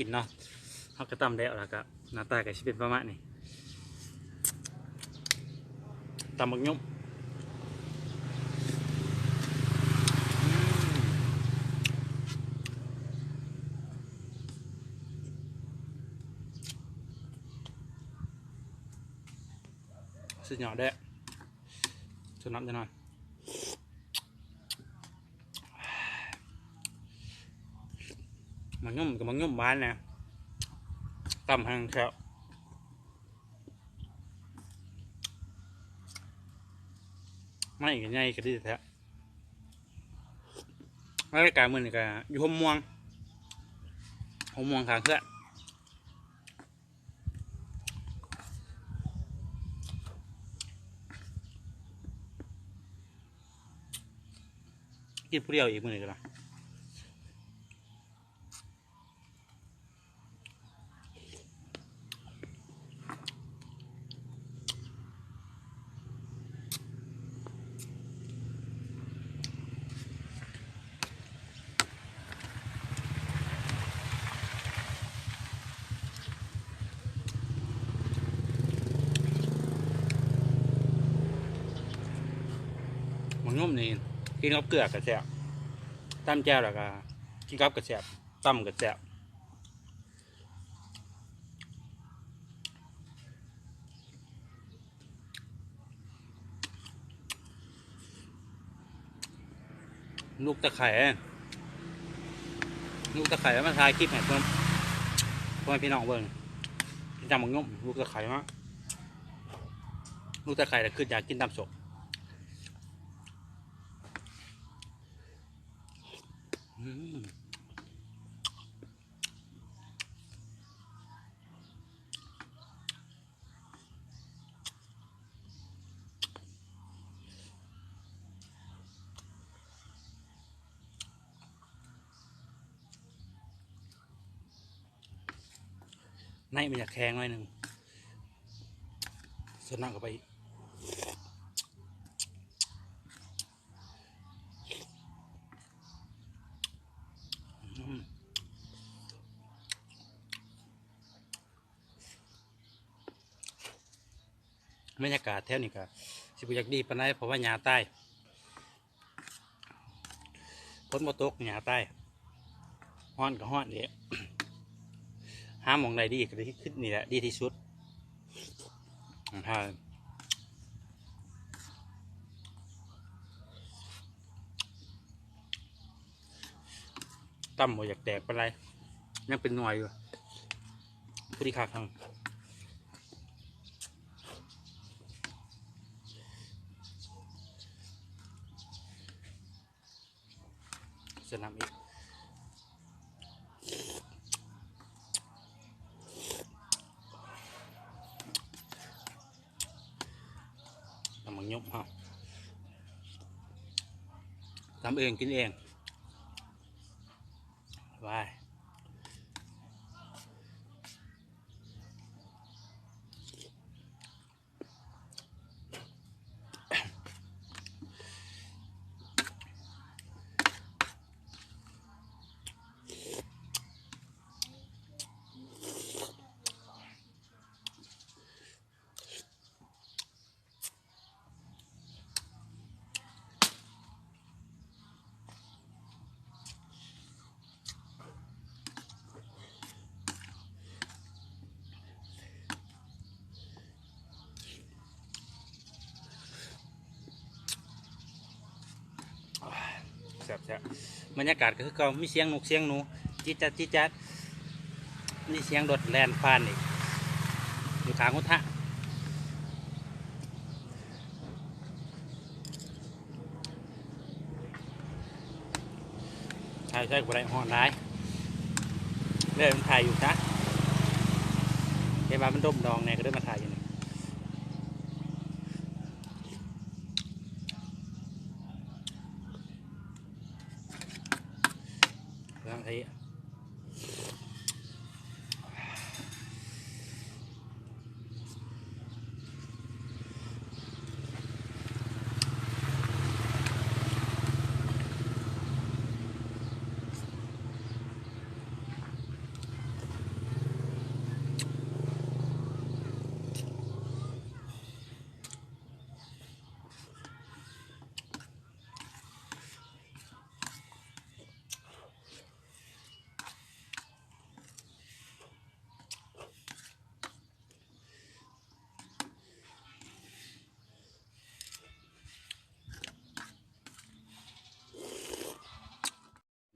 กินเนาะเขาก็ตำแล้วแล้วก็หน้าตาก็จะเป็นประมาณนี้ตำบักยุ่มสุดยอดเด้อสุดน้ำจะนอนมันยุ่มกับมันยุ่มบ้านนะตำหางแถวไม่กันใหญ่กันดีแท้รายการมือนี่ก็อยู่หม่วงขางเพื่อกินผู้เดียวอีกมือนี่ก็ได้มันนุ่มนี่กินกับเกลือกระแซบตำแจ่วแล้วก็กินกับกระแซบตำกระแซบลูกตะไคร้มาถ่ายคลิปให้เพื่อนพี่น้องเบิ่งจำมันนุ่มลูกตะไคร้มากลูกตะไคร้แต่คืออยากกินตำสดในมันจะแข็งหน่อยหนึ่งสนั่งเข้าไป บรรยากาศแถวนี้ก็สิบอยากดีปานใดเพราะว่าหญ้าใต้ฝนบ่ตกหญ้าใต้ฮ้อนก็ฮ้อนเด้หาหม้องใดดีก็ได้ขึ้นนี่แหละดีที่สุดถ้าตั้มบ่อยากแตกปานใดยังเป็นหน่วยอยู่ผู้ที่ขาดทางสนามอีกทำมังยมฮะทำเองกินเองบายแซ่บบรรยากาศก็คือเก่ามีเสียงนกเสียงหนูจี๊ดจัดจี๊ดจัดมีเสียงรถแล่นผ่านอีกอยู่ทางพุทธะใช่กูได้หอนได้เริ่มถ่ายอยู่จ้ะเห็นว่ามันดมดองเนี่ยก็เริ่มมาถ่ายอยู่นี่เรื่องไอ้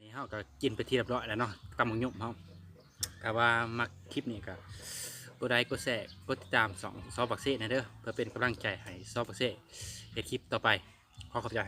นี่เขาก็กินไปที่เรียบร้อยแล้วเนาะตำมังยุบเขาแต่ว่ามักคลิปนี้ก็กดไลค์กดแชร์กดติดตามซอบักเซ่นะเด้อเพื่อเป็นกำลังใจให้ซอบักเซ่ในคลิปต่อไปขอขอบใจ